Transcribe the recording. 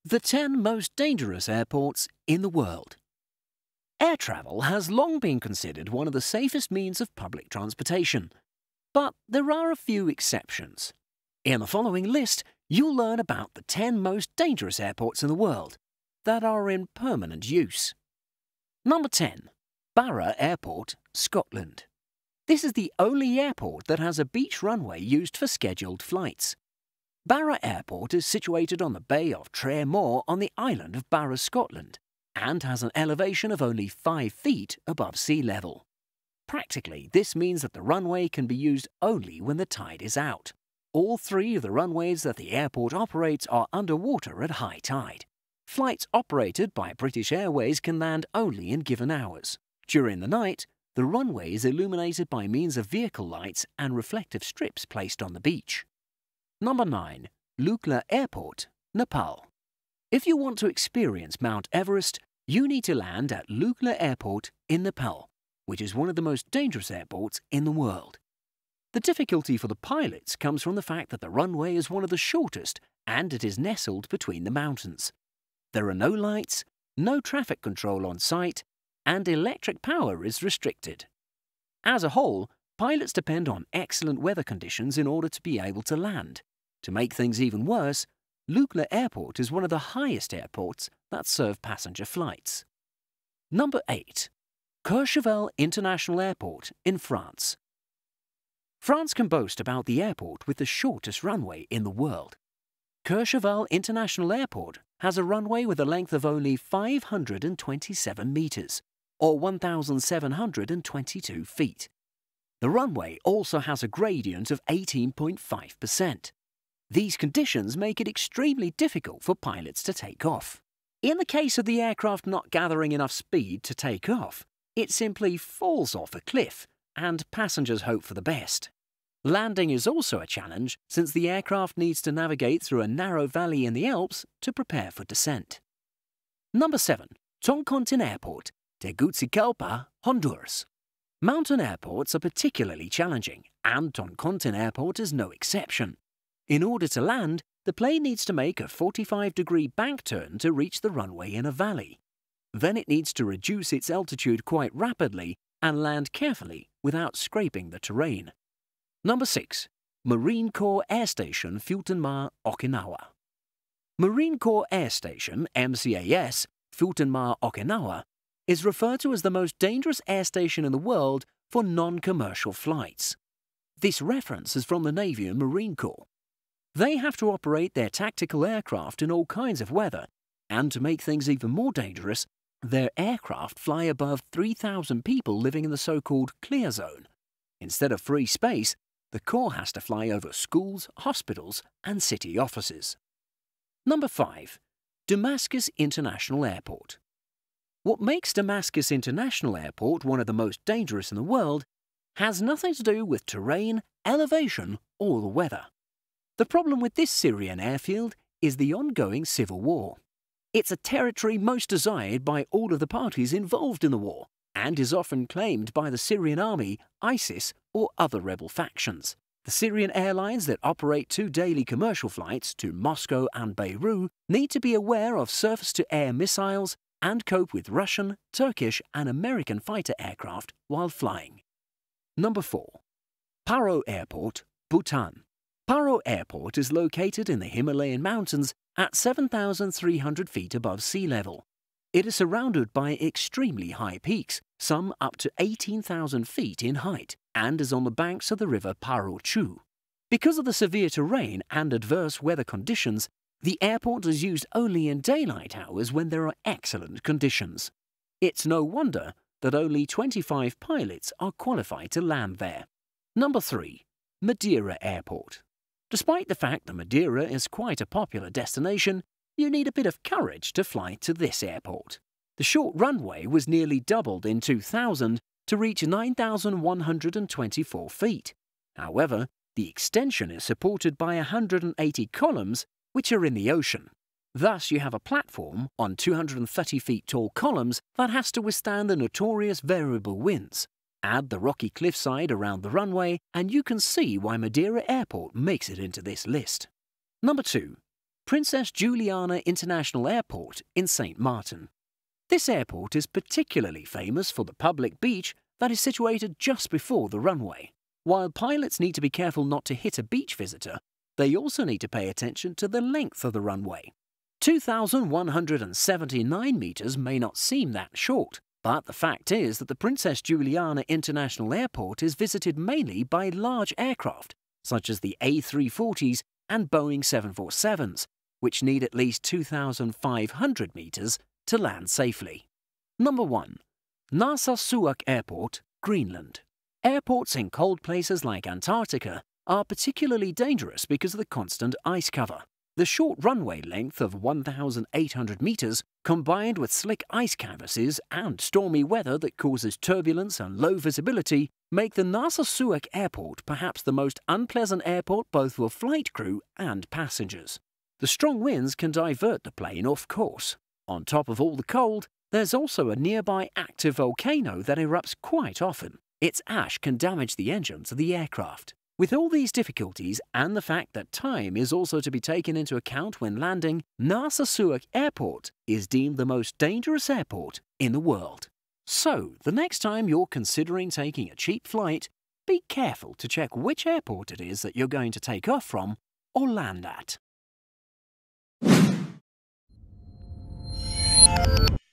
The 10 most dangerous airports in the world. Air travel has long been considered one of the safest means of public transportation. But there are a few exceptions. In the following list, you'll learn about the 10 most dangerous airports in the world that are in permanent use. Number 10. Barra Airport, Scotland. This is the only airport that has a beach runway used for scheduled flights. Barra Airport is situated on the Bay of Traer Moor on the island of Barra, Scotland, and has an elevation of only 5 feet above sea level. Practically, this means that the runway can be used only when the tide is out. All 3 of the runways that the airport operates are underwater at high tide. Flights operated by British Airways can land only in given hours. During the night, the runway is illuminated by means of vehicle lights and reflective strips placed on the beach. Number 9. Lukla Airport, Nepal. If you want to experience Mount Everest, you need to land at Lukla Airport in Nepal, which is one of the most dangerous airports in the world. The difficulty for the pilots comes from the fact that the runway is one of the shortest and it is nestled between the mountains. There are no lights, no traffic control on site, and electric power is restricted. As a whole, pilots depend on excellent weather conditions in order to be able to land. To make things even worse, Lukla Airport is one of the highest airports that serve passenger flights. Number 8. Courchevel International Airport in France. France can boast about the airport with the shortest runway in the world. Courchevel International Airport has a runway with a length of only 527 meters, or 1,722 feet. The runway also has a gradient of 18.5%. These conditions make it extremely difficult for pilots to take off. In the case of the aircraft not gathering enough speed to take off, it simply falls off a cliff, and passengers hope for the best. Landing is also a challenge since the aircraft needs to navigate through a narrow valley in the Alps to prepare for descent. Number 7. Toncontín Airport, Tegucigalpa, Honduras. Mountain airports are particularly challenging, and Toncontín Airport is no exception. In order to land, the plane needs to make a 45-degree bank turn to reach the runway in a valley. Then it needs to reduce its altitude quite rapidly and land carefully without scraping the terrain. Number 6. Marine Corps Air Station, Fulton Mar, Okinawa. Marine Corps Air Station, MCAS, Fulton Mar, Okinawa, is referred to as the most dangerous air station in the world for non-commercial flights. This reference is from the Navy and Marine Corps. They have to operate their tactical aircraft in all kinds of weather, and to make things even more dangerous, their aircraft fly above 3,000 people living in the so-called clear zone. Instead of free space, the Corps has to fly over schools, hospitals, and city offices. Number 5. Damascus International Airport. What makes Damascus International Airport one of the most dangerous in the world has nothing to do with terrain, elevation, or the weather. The problem with this Syrian airfield is the ongoing civil war. It's a territory most desired by all of the parties involved in the war, and is often claimed by the Syrian army, ISIS, or other rebel factions. The Syrian airlines that operate 2 daily commercial flights to Moscow and Beirut need to be aware of surface-to-air missiles and cope with Russian, Turkish, and American fighter aircraft while flying. Number 4. Paro Airport, Bhutan. Paro Airport is located in the Himalayan mountains at 7,300 feet above sea level. It is surrounded by extremely high peaks, some up to 18,000 feet in height, and is on the banks of the river Paro Chu. Because of the severe terrain and adverse weather conditions, the airport is used only in daylight hours when there are excellent conditions. It's no wonder that only 25 pilots are qualified to land there. Number 3. Madeira Airport. Despite the fact that Madeira is quite a popular destination, you need a bit of courage to fly to this airport. The short runway was nearly doubled in 2000 to reach 9,124 feet. However, the extension is supported by 180 columns, which are in the ocean. Thus, you have a platform on 230 feet tall columns that has to withstand the notorious variable winds. Add the rocky cliffside around the runway, and you can see why Madeira Airport makes it into this list. Number 2. Princess Juliana International Airport in St. Martin. This airport is particularly famous for the public beach that is situated just before the runway. While pilots need to be careful not to hit a beach visitor, they also need to pay attention to the length of the runway. 2,179 meters may not seem that short, but the fact is that the Princess Juliana International Airport is visited mainly by large aircraft, such as the A340s and Boeing 747s, which need at least 2,500 meters to land safely. Number 1. Narsarsuaq Airport, Greenland. Airports in cold places like Antarctica are particularly dangerous because of the constant ice cover. The short runway length of 1,800 meters, combined with slick ice canvases and stormy weather that causes turbulence and low visibility, make the Narsarsuaq Airport perhaps the most unpleasant airport both for flight crew and passengers. The strong winds can divert the plane off course. On top of all the cold, there's also a nearby active volcano that erupts quite often. Its ash can damage the engines of the aircraft. With all these difficulties and the fact that time is also to be taken into account when landing, Narsarsuaq Airport is deemed the most dangerous airport in the world. So, the next time you're considering taking a cheap flight, be careful to check which airport it is that you're going to take off from or land at.